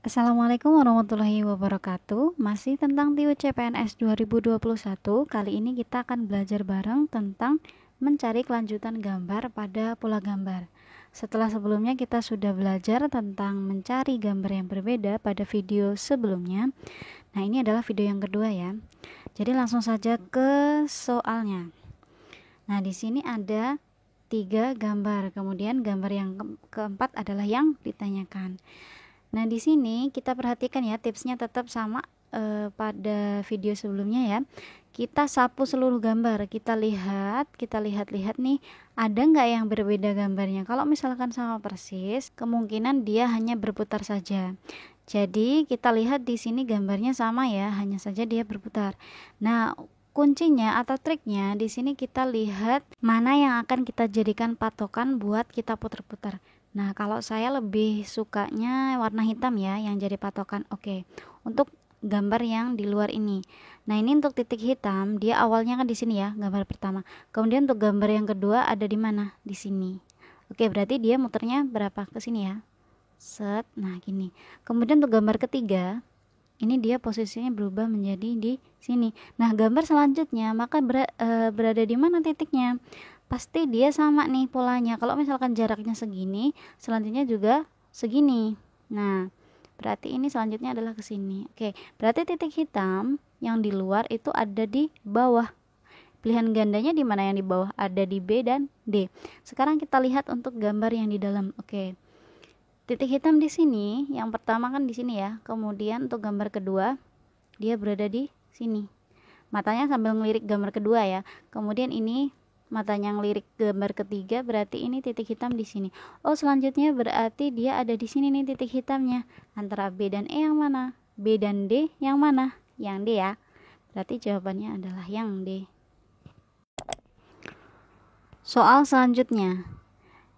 Assalamualaikum warahmatullahi wabarakatuh. Masih tentang TIU CPNS 2021. Kali ini kita akan belajar bareng tentang mencari kelanjutan gambar pada pola gambar. Setelah sebelumnya kita sudah belajar tentang mencari gambar yang berbeda pada video sebelumnya. Nah, ini adalah video yang kedua ya. Jadi langsung saja ke soalnya. Nah, di sini ada 3 gambar. Kemudian gambar yang keempat adalah yang ditanyakan. Nah, di sini kita perhatikan ya, tipsnya tetap sama pada video sebelumnya ya. Kita sapu seluruh gambar, kita lihat nih, ada nggak yang berbeda gambarnya. Kalau misalkan sama persis, kemungkinan dia hanya berputar saja. Jadi kita lihat di sini gambarnya sama ya, hanya saja dia berputar. Nah, kuncinya atau triknya di sini kita lihat mana yang akan kita jadikan patokan buat kita putar-putar. Nah, kalau saya lebih sukanya warna hitam ya yang jadi patokan. Oke. Untuk gambar yang di luar ini. Nah, ini untuk titik hitam, dia awalnya kan di sini ya, gambar pertama. Kemudian untuk gambar yang kedua ada di mana? Di sini. Oke, berarti dia muternya berapa ke sini ya? Set. Nah, gini. Kemudian untuk gambar ketiga, ini dia posisinya berubah menjadi di sini. Nah, gambar selanjutnya maka berada di mana titiknya? Pasti dia sama nih polanya. Kalau misalkan jaraknya segini, selanjutnya juga segini. Nah, berarti ini selanjutnya adalah ke sini. Oke, berarti titik hitam yang di luar itu ada di bawah. Pilihan gandanya di mana yang di bawah? Ada di B dan D. Sekarang kita lihat untuk gambar yang di dalam. Oke. Titik hitam di sini, yang pertama kan di sini ya. Kemudian untuk gambar kedua, dia berada di sini. Matanya sambil ngelirik gambar kedua ya. Kemudian ini matanya ngelirik gambar ketiga, berarti ini titik hitam di sini. Oh, selanjutnya berarti dia ada di sini nih titik hitamnya. Antara B dan E yang mana? B dan D yang mana? Yang D ya. Berarti jawabannya adalah yang D. Soal selanjutnya.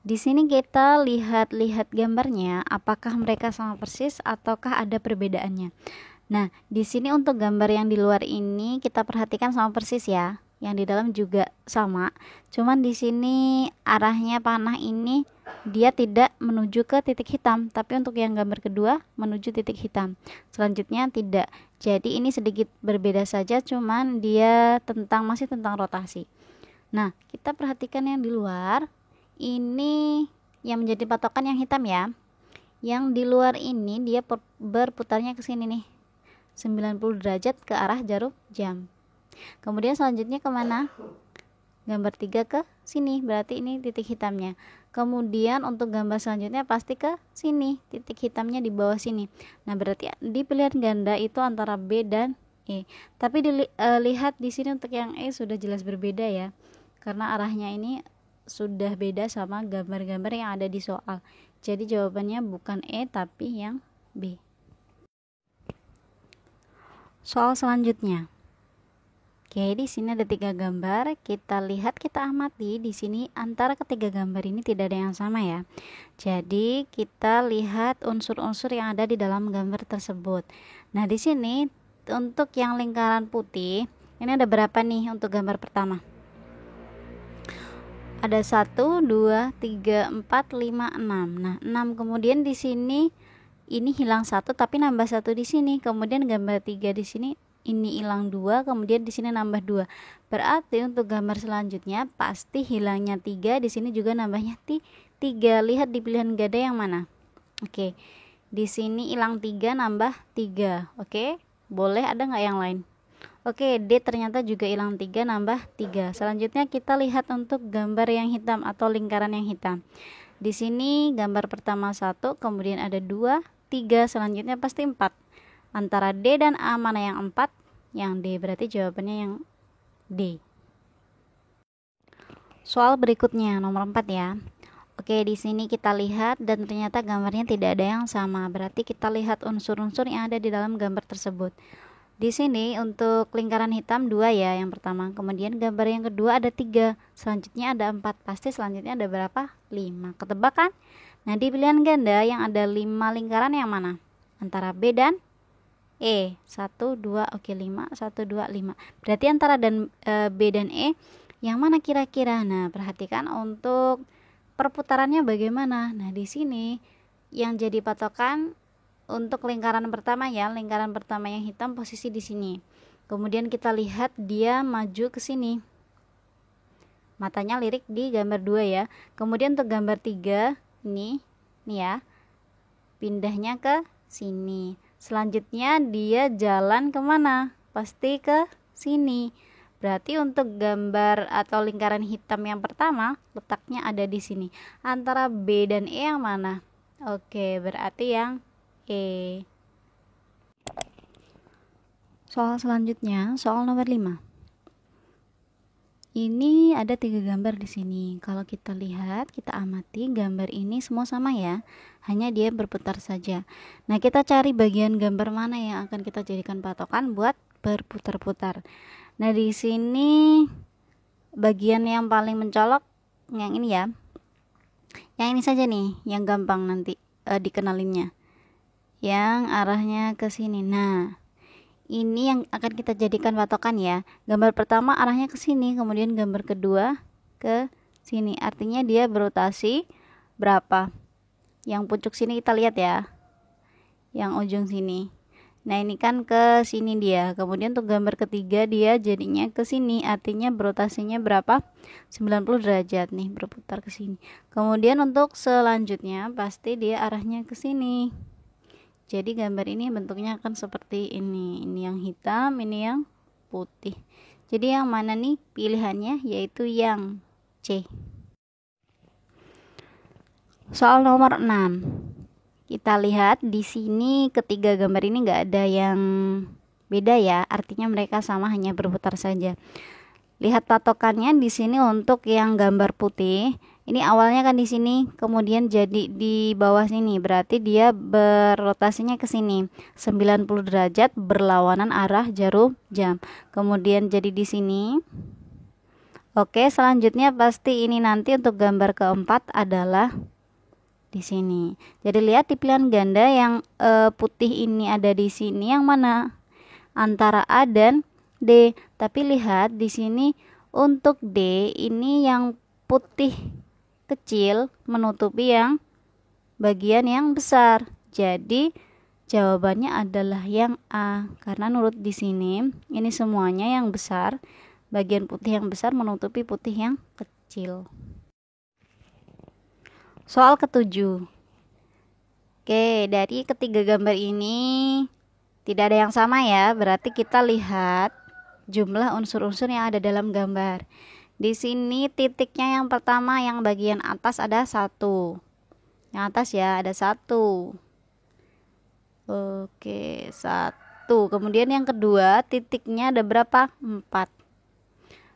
Di sini kita lihat-lihat gambarnya, apakah mereka sama persis ataukah ada perbedaannya. Nah, di sini untuk gambar yang di luar ini kita perhatikan sama persis ya. Yang di dalam juga sama. Cuman di sini arahnya panah ini dia tidak menuju ke titik hitam, tapi untuk yang gambar kedua menuju titik hitam. Selanjutnya tidak. Jadi ini sedikit berbeda saja, cuman dia masih tentang rotasi. Nah, kita perhatikan yang di luar. Ini yang menjadi patokan yang hitam ya. Yang di luar ini dia berputarnya ke sini nih. 90 derajat ke arah jarum jam. Kemudian selanjutnya kemana? Gambar 3 ke sini, berarti ini titik hitamnya. Kemudian untuk gambar selanjutnya pasti ke sini, titik hitamnya di bawah sini. Nah, berarti di pilihan ganda itu antara B dan E. Tapi lihat di sini untuk yang E sudah jelas berbeda ya. Karena arahnya ini sudah beda sama gambar-gambar yang ada di soal. Jadi jawabannya bukan E tapi yang B. Soal selanjutnya. Oke, di sini ada 3 gambar. Kita lihat, kita amati di sini antara ketiga gambar ini tidak ada yang sama ya. Jadi kita lihat unsur-unsur yang ada di dalam gambar tersebut. Nah, di sini untuk yang lingkaran putih, ini ada berapa nih untuk gambar pertama? Ada 1, 2, 3, 4, 5, 6. Nah, 6. Kemudian di sini ini hilang 1 tapi nambah 1 di sini. Kemudian gambar 3 di sini ini hilang 2, kemudian di sini nambah 2. Berarti untuk gambar selanjutnya pasti hilangnya 3, di sini juga nambahnya 3. Lihat di pilihan ganda yang mana? Oke. Di sini hilang 3 nambah 3. Oke. Boleh ada nggak yang lain? Oke, D ternyata juga hilang 3 nambah 3. Selanjutnya kita lihat untuk gambar yang hitam atau lingkaran yang hitam. Di sini gambar pertama 1, kemudian ada 2, 3, selanjutnya pasti 4. Antara D dan A mana yang 4? Yang D, berarti jawabannya yang D. Soal berikutnya nomor 4 ya. Oke, di sini kita lihat dan ternyata gambarnya tidak ada yang sama. Berarti kita lihat unsur-unsur yang ada di dalam gambar tersebut. Di sini untuk lingkaran hitam 2 ya yang pertama. Kemudian gambar yang kedua ada 3. Selanjutnya ada 4. Pasti selanjutnya ada berapa? 5. Ketebak kan? Nah, di pilihan ganda yang ada 5 lingkaran yang mana? Antara B dan E. 1, 2, oke 5. 1, 2, 5. Berarti antara B dan E yang mana kira-kira? Nah, perhatikan untuk perputarannya bagaimana. Nah, di sini yang jadi patokan untuk lingkaran pertama ya, lingkaran pertama yang hitam posisi di sini. Kemudian kita lihat dia maju ke sini. Matanya lirik di gambar 2 ya. Kemudian untuk gambar 3 nih ya. Pindahnya ke sini. Selanjutnya dia jalan kemana? Pasti ke sini. Berarti untuk gambar atau lingkaran hitam yang pertama letaknya ada di sini. Antara B dan E yang mana? Oke, berarti yang E. Soal selanjutnya, soal nomor 5. Ini ada 3 gambar di sini. Kalau kita lihat, kita amati gambar ini semua sama ya. Hanya dia berputar saja. Nah, kita cari bagian gambar mana yang akan kita jadikan patokan buat berputar-putar. Nah, di sini bagian yang paling mencolok yang ini ya. Yang ini saja nih, yang gampang nanti dikenalinnya. Yang arahnya ke sini. Nah, ini yang akan kita jadikan patokan ya. Gambar pertama arahnya ke sini, kemudian gambar kedua ke sini. Artinya dia berotasi berapa? Yang pucuk sini kita lihat ya. Yang ujung sini. Nah, ini kan ke sini dia. Kemudian untuk gambar ketiga dia jadinya ke sini. Artinya berotasinya berapa? 90 derajat nih, berputar ke sini. Kemudian untuk selanjutnya pasti dia arahnya ke sini. Jadi gambar ini bentuknya akan seperti ini. Ini yang hitam, ini yang putih. Jadi yang mana nih pilihannya? Yaitu yang C. Soal nomor 6. Kita lihat di sini ketiga gambar ini nggak ada yang beda ya. Artinya mereka sama, hanya berputar saja. Lihat patokannya di sini untuk yang gambar putih. Ini awalnya kan di sini, kemudian jadi di bawah sini. Berarti dia berotasinya ke sini 90 derajat berlawanan arah jarum jam. Kemudian jadi di sini. Oke, selanjutnya pasti ini nanti untuk gambar keempat adalah di sini. Jadi lihat di pilihan ganda yang putih ini ada di sini yang mana? Antara A dan D. Tapi lihat di sini untuk D ini yang putih kecil menutupi yang bagian yang besar. Jadi jawabannya adalah yang A, karena nurut di sini ini semuanya yang besar, bagian putih yang besar menutupi putih yang kecil. Soal ke-7. Oke, dari ketiga gambar ini tidak ada yang sama ya. Berarti kita lihat jumlah unsur-unsur yang ada dalam gambar. Di sini titiknya yang pertama yang bagian atas ada 1. Yang atas ya ada 1. Oke, 1. Kemudian yang kedua titiknya ada berapa? 4.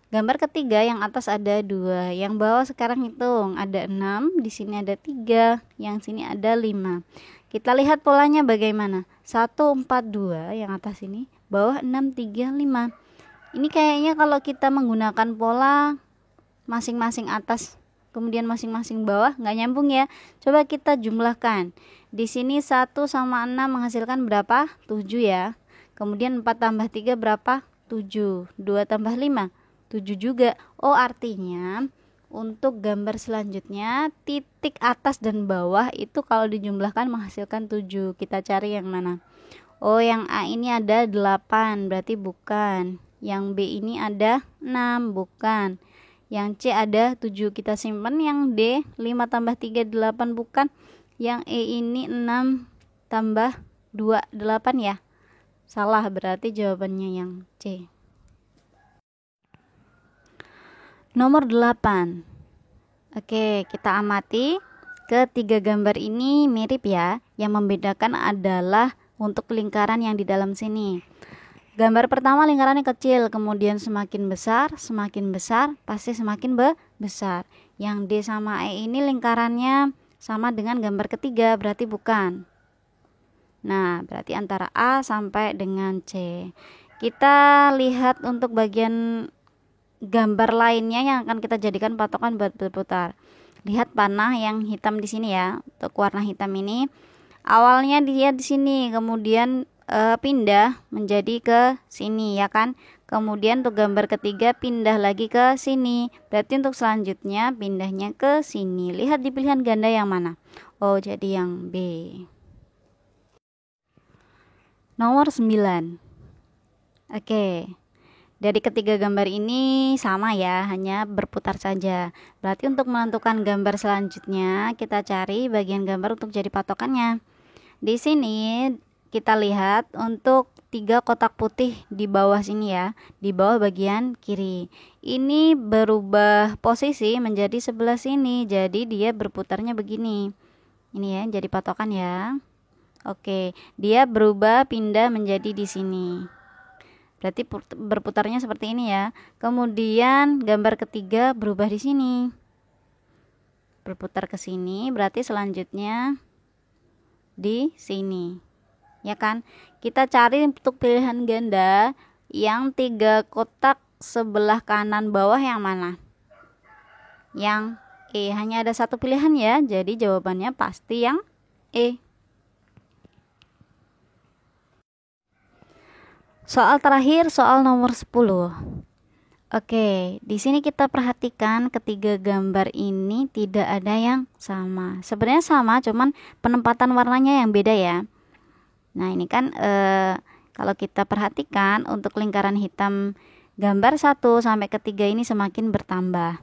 Gambar ketiga yang atas ada 2, yang bawah sekarang hitung ada 6, di sini ada 3, yang sini ada 5. Kita lihat polanya bagaimana. 1, 4, 2 yang atas ini, bawah 6, 3, 5. Ini kayaknya kalau kita menggunakan pola masing-masing atas kemudian masing-masing bawah nggak nyambung ya. Coba kita jumlahkan. Di sini 1 sama 6 menghasilkan berapa? 7 ya. Kemudian 4 tambah 3 berapa? 7. 2 tambah 5 7 juga. Oh, artinya untuk gambar selanjutnya titik atas dan bawah itu kalau dijumlahkan menghasilkan 7. Kita cari yang mana? Oh, yang A ini ada 8, berarti bukan. Yang B ini ada 6, bukan. Yang C ada 7, kita simpan. Yang D 5 tambah 3 8, bukan. Yang E ini 6 tambah 2 8 ya. Salah, berarti jawabannya yang C. Nomor 8. Oke, kita amati. Ketiga gambar ini mirip ya. Yang membedakan adalah untuk lingkaran yang di dalam sini. Gambar pertama lingkarannya kecil, kemudian semakin besar, pasti semakin besar. Yang D sama E ini lingkarannya sama dengan gambar ketiga, berarti bukan. Nah, berarti antara A sampai dengan C. Kita lihat untuk bagian gambar lainnya yang akan kita jadikan patokan buat berputar. Lihat panah yang hitam di sini ya. Untuk warna hitam ini awalnya dia di sini, kemudian pindah menjadi ke sini ya kan. Kemudian untuk gambar ketiga pindah lagi ke sini. Berarti untuk selanjutnya pindahnya ke sini. Lihat di pilihan ganda yang mana? Oh, jadi yang B. nomor 9. Oke. Dari ketiga gambar ini sama ya, hanya berputar saja. Berarti untuk menentukan gambar selanjutnya, kita cari bagian gambar untuk jadi patokannya. Di sini kita lihat untuk 3 kotak putih di bawah sini ya, di bawah bagian kiri. Ini berubah posisi menjadi sebelah sini, jadi dia berputarnya begini. Ini ya, jadi patokan ya. Oke, dia berubah pindah menjadi di sini. Berarti berputarnya seperti ini ya. Kemudian gambar ketiga berubah di sini. Berputar ke sini, berarti selanjutnya di sini. Ya kan? Kita cari untuk pilihan ganda yang 3 kotak sebelah kanan bawah yang mana? Yang E. Hanya ada satu pilihan ya. Jadi jawabannya pasti yang E. Soal terakhir, soal nomor 10. Oke, di sini kita perhatikan ketiga gambar ini tidak ada yang sama. Sebenarnya sama, cuman penempatan warnanya yang beda ya. Nah, ini kan kalau kita perhatikan untuk lingkaran hitam gambar 1 sampai ke 3 ini semakin bertambah.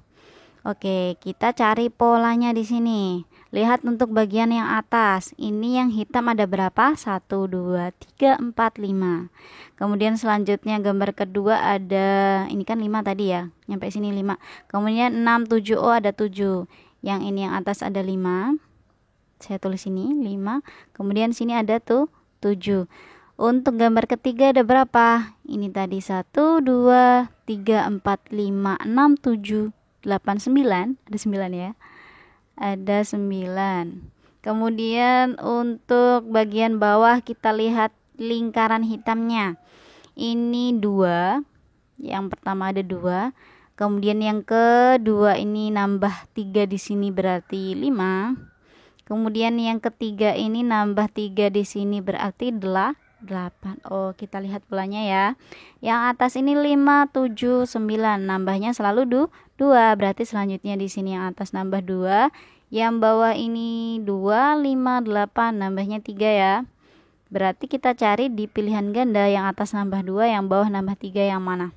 Oke, kita cari polanya di sini. Lihat untuk bagian yang atas. Ini yang hitam ada berapa? 1, 2, 3, 4, 5. Kemudian selanjutnya gambar kedua ada, ini kan 5 tadi ya. Nyampe sini 5. Kemudian 6, 7, oh ada 7. Yang ini yang atas ada 5. Saya tulis ini 5. Kemudian sini ada tuh 7. Untuk gambar ketiga ada berapa? Ini tadi 1, 2, 3, 4, 5, 6, 7, 8, 9. Ada 9 ya. Ada 9. Kemudian untuk bagian bawah kita lihat lingkaran hitamnya. Ini 2. Yang pertama ada 2. Kemudian yang kedua ini nambah 3 di sini berarti 5. Kemudian yang ketiga ini nambah 3 di sini berarti 8. Oh, kita lihat polanya ya. Yang atas ini 5, 7, 9. Nambahnya selalu 2. Berarti selanjutnya di sini yang atas nambah 2. Yang bawah ini 2, 5, 8. Nambahnya 3 ya. Berarti kita cari di pilihan ganda yang atas nambah 2, yang bawah nambah 3 yang mana?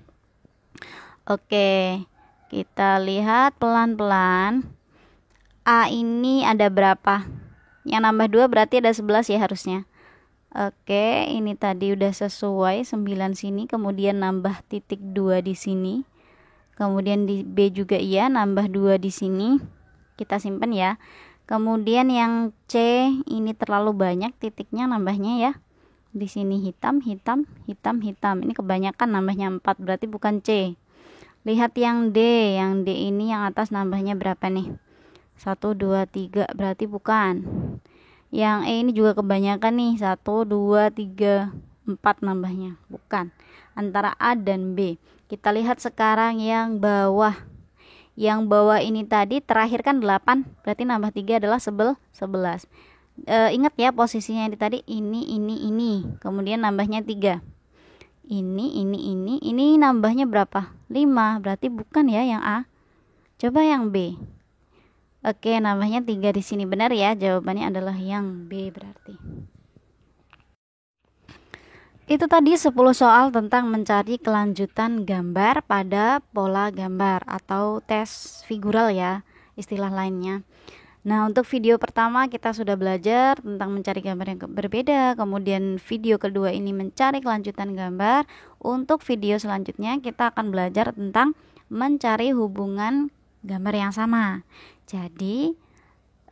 Oke, kita lihat pelan-pelan. A ini ada berapa? Yang nambah 2 berarti ada 11 ya harusnya. Oke, ini tadi udah sesuai 9 sini, kemudian nambah titik 2 di sini. Kemudian di B juga iya, nambah 2 di sini. Kita simpen ya. Kemudian yang C ini terlalu banyak titiknya nambahnya ya. Di sini hitam, hitam, hitam, hitam. Ini kebanyakan nambahnya 4, berarti bukan C. Lihat yang D. Yang D ini yang atas nambahnya berapa nih? 1, 2, 3, berarti bukan. Yang E ini juga kebanyakan nih, 1, 2, 3, 4 nambahnya, bukan. Antara A dan B. Kita lihat sekarang yang bawah. Yang bawah ini tadi terakhir kan 8, berarti nambah 3 adalah 11. Ingat ya posisinya di tadi ini. Kemudian nambahnya 3. Ini nambahnya berapa? 5, berarti bukan ya yang A. Coba yang B. Oke, nambahnya 3 di sini. Benar ya, jawabannya adalah yang B berarti. Itu tadi 10 soal tentang mencari kelanjutan gambar pada pola gambar atau tes figural ya, istilah lainnya. Nah, untuk video pertama kita sudah belajar tentang mencari gambar yang berbeda. Kemudian video kedua ini mencari kelanjutan gambar. Untuk video selanjutnya kita akan belajar tentang mencari hubungan gambar yang sama. Jadi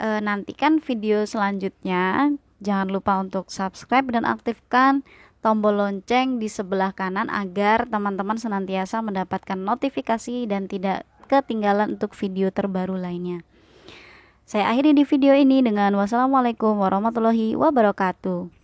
nantikan video selanjutnya. Jangan lupa untuk subscribe dan aktifkan tombol lonceng di sebelah kanan agar teman-teman senantiasa mendapatkan notifikasi dan tidak ketinggalan untuk video terbaru lainnya. Saya akhiri di video ini dengan wassalamualaikum warahmatullahi wabarakatuh.